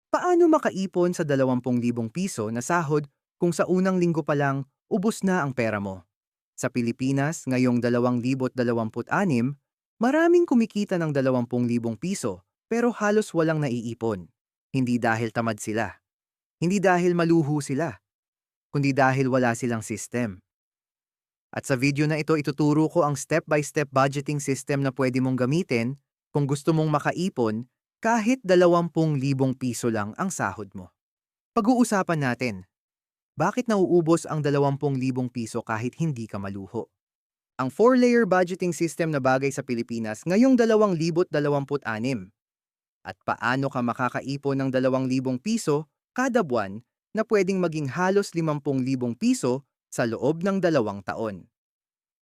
Paano makaipon sa 20,000 piso na sahod kung sa unang linggo pa lang ubos na ang pera mo? Sa Pilipinas, ngayong 2026, maraming kumikita ng 20,000 piso pero halos walang naiipon. Hindi dahil tamad sila, hindi dahil maluho sila, kundi dahil wala silang system. At sa video na ito, ituturo ko ang step-by-step budgeting system na pwede mong gamitin kung gusto mong makaipon kahit 20,000 piso lang ang sahod mo. Pag-uusapan natin, bakit nauubos ang 20,000 piso kahit hindi ka maluho? Ang 4-layer budgeting system na bagay sa Pilipinas ngayong 2026 at paano ka makakaipon ng 2,000 piso kada buwan na pwedeng maging halos 50,000 piso sa loob ng 2 taon.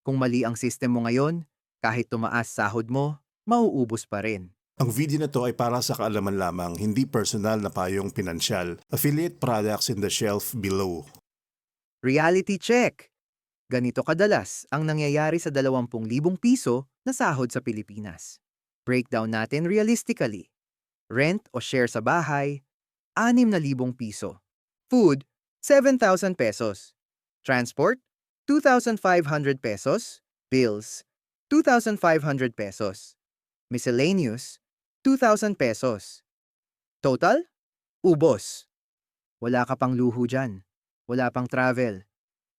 Kung mali ang system mo ngayon, kahit tumaas sahod mo, mauubos pa rin. Ang video na to ay para sa kaalaman lamang, hindi personal na payong pinansyal. Affiliate products in the shelf below. Reality check! Ganito kadalas ang nangyayari sa 20,000 piso na sahod sa Pilipinas. Breakdown natin realistically. Rent o share sa bahay, 6,000 piso. Food, 7,000 pesos. Transport, 2,500 pesos. Bills, 2,500 pesos. Miscellaneous, 2,000 pesos. Total? Ubos. Wala ka pang luho dyan. Wala pang travel.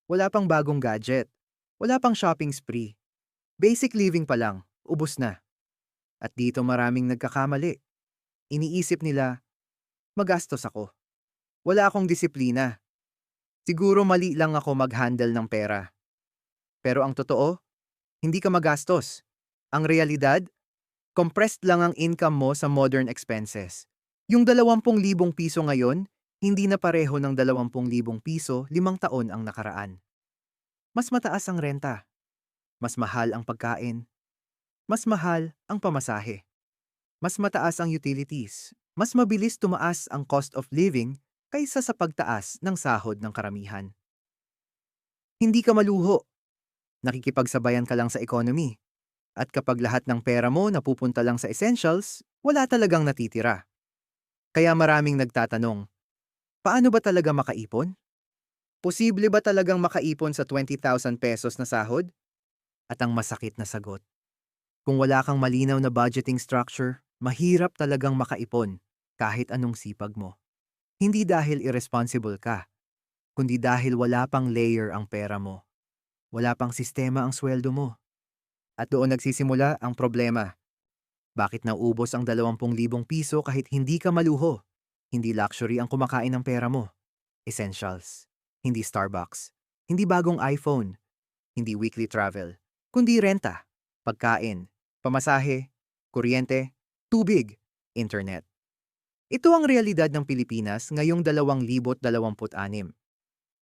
Wala pang bagong gadget. Wala pang shopping spree. Basic living pa lang, ubos na. At dito maraming nagkakamali. Iniisip nila, magastos ako. Wala akong disiplina. Siguro mali lang ako mag-handle ng pera. Pero ang totoo, hindi ka magastos. Ang realidad, compressed lang ang income mo sa modern expenses. Yung 20,000 piso ngayon, hindi na pareho ng 20,000 piso 5 taon ang nakaraan. Mas mataas ang renta. Mas mahal ang pagkain. Mas mahal ang pamasahe. Mas mataas ang utilities. Mas mabilis tumaas ang cost of living kaysa sa pagtaas ng sahod ng karamihan. Hindi ka maluho. Nakikipagsabayan ka lang sa economy. At kapag lahat ng pera mo napupunta lang sa essentials, wala talagang natitira. Kaya maraming nagtatanong, paano ba talaga makaipon? Posible ba talagang makaipon sa 20,000 pesos na sahod? At ang masakit na sagot, kung wala kang malinaw na budgeting structure, mahirap talagang makaipon kahit anong sipag mo. Hindi dahil irresponsible ka, kundi dahil wala pang layer ang pera mo. Wala pang sistema ang sweldo mo. At doon nagsisimula ang problema. Bakit nauubos ang 20,000 piso kahit hindi ka maluho? Hindi luxury ang kumakain ng pera mo. Essentials. Hindi Starbucks. Hindi bagong iPhone. Hindi weekly travel. Kundi renta, pagkain, pamasahe, kuryente, tubig, internet. Ito ang realidad ng Pilipinas ngayong 2026.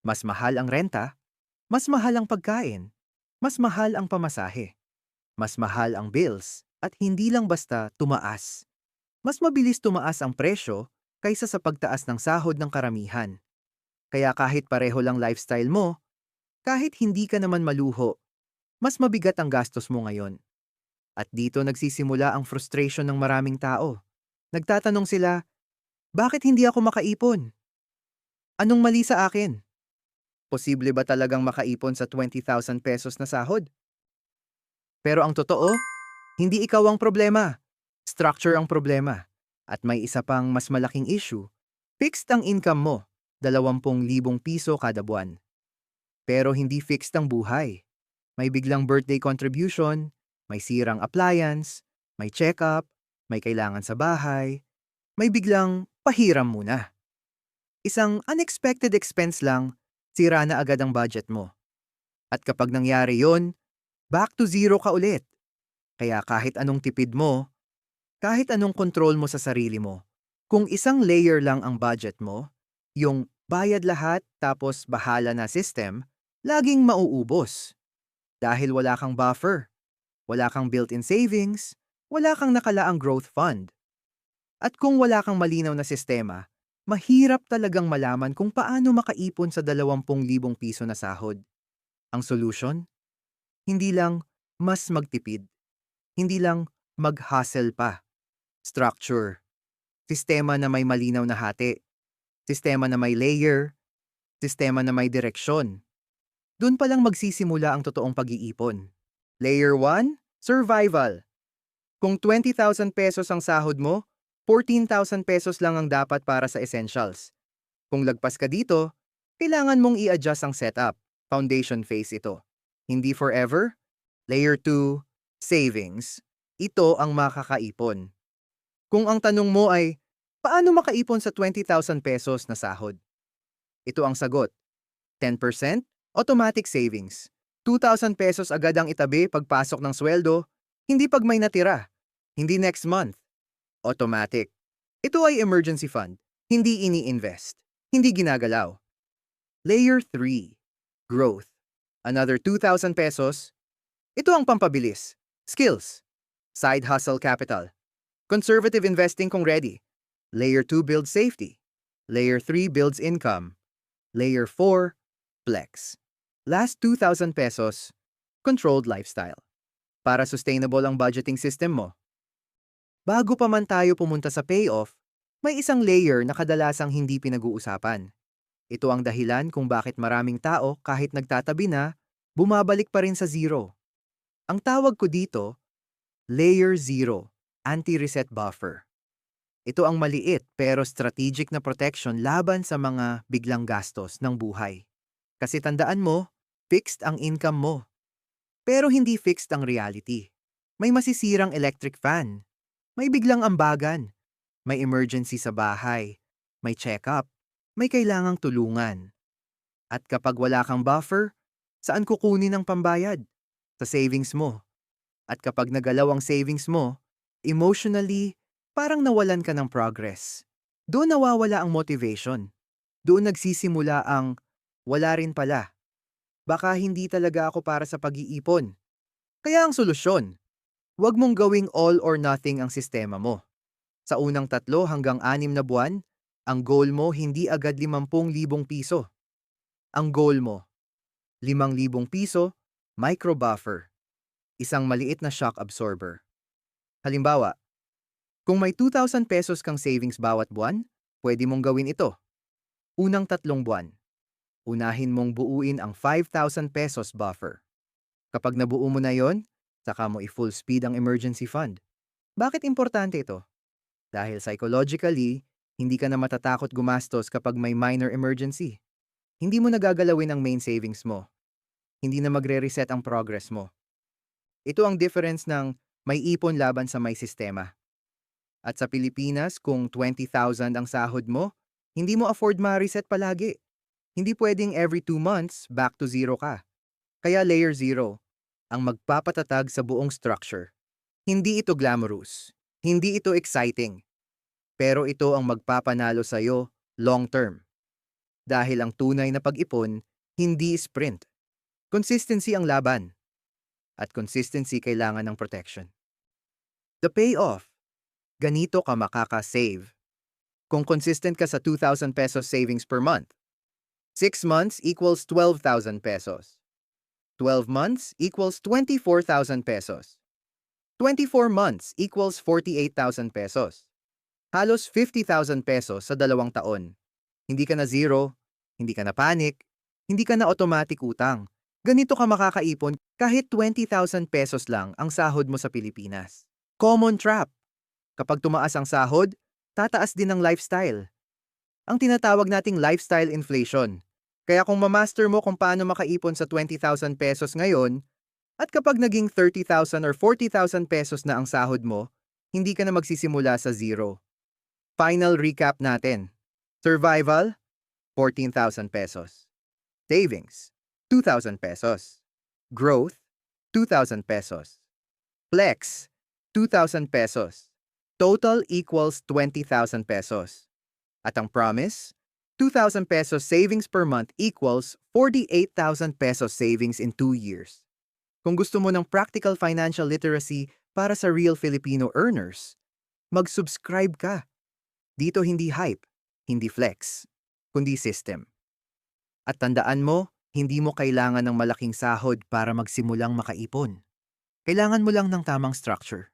Mas mahal ang renta, mas mahal ang pagkain, mas mahal ang pamasahe, mas mahal ang bills, at hindi lang basta tumaas. Mas mabilis tumaas ang presyo kaysa sa pagtaas ng sahod ng karamihan. Kaya kahit pareho lang lifestyle mo, kahit hindi ka naman maluho, mas mabigat ang gastos mo ngayon. At dito nagsisimula ang frustration ng maraming tao. Nagtatanong sila, bakit hindi ako makaipon? Anong mali sa akin? Posible ba talagang makaipon sa 20,000 pesos na sahod? Pero ang totoo, hindi ikaw ang problema. Structure ang problema. At may isa pang mas malaking issue. Fixed ang income mo, 20,000 piso kada buwan. Pero hindi fixed ang buhay. May biglang birthday contribution, may sirang appliance, may check-up, may kailangan sa bahay, may biglang pahiram muna. Isang unexpected expense lang, sira na agad ang budget mo. At kapag nangyari yon, back to zero ka ulit. Kaya kahit anong tipid mo, kahit anong control mo sa sarili mo, kung isang layer lang ang budget mo, yung bayad lahat tapos bahala na system, laging mauubos. Dahil wala kang buffer, wala kang built-in savings, wala kang nakalaang growth fund. At kung wala kang malinaw na sistema, mahirap talagang malaman kung paano makaipon sa 20,000 piso na sahod. Ang solution? Hindi lang mas magtipid, hindi lang mag-hustle pa. Structure. Sistema na may malinaw na hati. Sistema na may layer. Sistema na may direksyon. Doon pa lang magsisimula ang totoong pag-iipon. Layer 1, survival. Kung 20,000 pesos ang sahod mo, 14,000 pesos lang ang dapat para sa essentials. Kung lagpas ka dito, kailangan mong i-adjust ang setup. Foundation phase ito. Hindi forever. Layer 2, savings. Ito ang makakaipon. Kung ang tanong mo ay, paano makaipon sa 20,000 pesos na sahod? Ito ang sagot. 10% automatic savings. 2,000 pesos agad ang itabi pagpasok ng sweldo, hindi pag may natira. Hindi next month. Automatic. Ito ay emergency fund. Hindi ini-invest. Hindi ginagalaw. Layer 3. Growth. Another 2,000 pesos. Ito ang pampabilis. Skills. Side hustle capital. Conservative investing kung ready. Layer 2 builds safety. Layer 3 builds income. Layer 4, flex. Last 2,000 pesos, controlled lifestyle. Para sustainable ang budgeting system mo. Bago pa man tayo pumunta sa payoff, may isang layer na kadalasang hindi pinag-uusapan. Ito ang dahilan kung bakit maraming tao kahit nagtatabi na, bumabalik pa rin sa zero. Ang tawag ko dito, Layer 0, anti-reset buffer. Ito ang maliit pero strategic na protection laban sa mga biglang gastos ng buhay. Kasi tandaan mo, fixed ang income mo. Pero hindi fixed ang reality. May masisirang electric fan. May biglang ambagan. May emergency sa bahay. May check-up. May kailangang tulungan. At kapag wala kang buffer, saan kukunin ang pambayad? Sa savings mo. At kapag nagalaw ang savings mo, emotionally, parang nawalan ka ng progress. Doon nawawala ang motivation. Doon nagsisimula ang, wala rin pala. Baka hindi talaga ako para sa pag-iipon. Kaya ang solusyon, huwag mong gawing all or nothing ang sistema mo. Sa unang 3 hanggang 6 na buwan, ang goal mo hindi agad 50,000 piso. Ang goal mo, 5,000 piso, micro buffer. Isang maliit na shock absorber. Halimbawa, kung may 2,000 pesos kang savings bawat buwan, pwede mong gawin ito. Unang 3 buwan. Unahin mong buuin ang 5,000 pesos buffer. Kapag nabuo mo na yon, saka mo i-full speed ang emergency fund. Bakit importante ito? Dahil psychologically, hindi ka na matatakot gumastos kapag may minor emergency. Hindi mo nagagalawin ang main savings mo. Hindi na magre-reset ang progress mo. Ito ang difference ng may ipon laban sa may sistema. At sa Pilipinas, kung 20,000 ang sahod mo, hindi mo afford ma-reset palagi. Hindi pwedeng every 2 months, back to zero ka. Kaya layer 0, ang magpapatatag sa buong structure. Hindi ito glamorous. Hindi ito exciting. Pero ito ang magpapanalo sa'yo long term. Dahil ang tunay na pag-ipon, hindi sprint. Consistency ang laban. At consistency kailangan ng protection. The payoff. Ganito ka makaka-save. Kung consistent ka sa 2,000 pesos savings per month, 6 months equals 12,000 pesos. 12 months equals 24,000 pesos. 24 months equals 48,000 pesos. Halos 50,000 pesos sa 2 taon. Hindi ka na zero, hindi ka na panic, hindi ka na automatic utang. Ganito ka makakaipon kahit 20,000 pesos lang ang sahod mo sa Pilipinas. Common trap. Kapag tumaas ang sahod, tataas din ang lifestyle. Ang tinatawag nating lifestyle inflation. Kaya kung mamaster mo kung paano makaipon sa 20,000 pesos ngayon, at kapag naging 30,000 or 40,000 pesos na ang sahod mo, hindi ka na magsisimula sa zero. Final recap natin. Survival, 14,000 pesos. Savings, 2,000 pesos. Growth, 2,000 pesos. Flex, 2,000 pesos. Total equals 20,000 pesos. At ang promise, 2,000 pesos savings per month equals 48,000 pesos savings in 2 years. Kung gusto mo ng practical financial literacy para sa real Filipino earners, mag-subscribe ka. Dito hindi hype, hindi flex, kundi system. At tandaan mo, hindi mo kailangan ng malaking sahod para magsimulang makaipon. Kailangan mo lang ng tamang structure.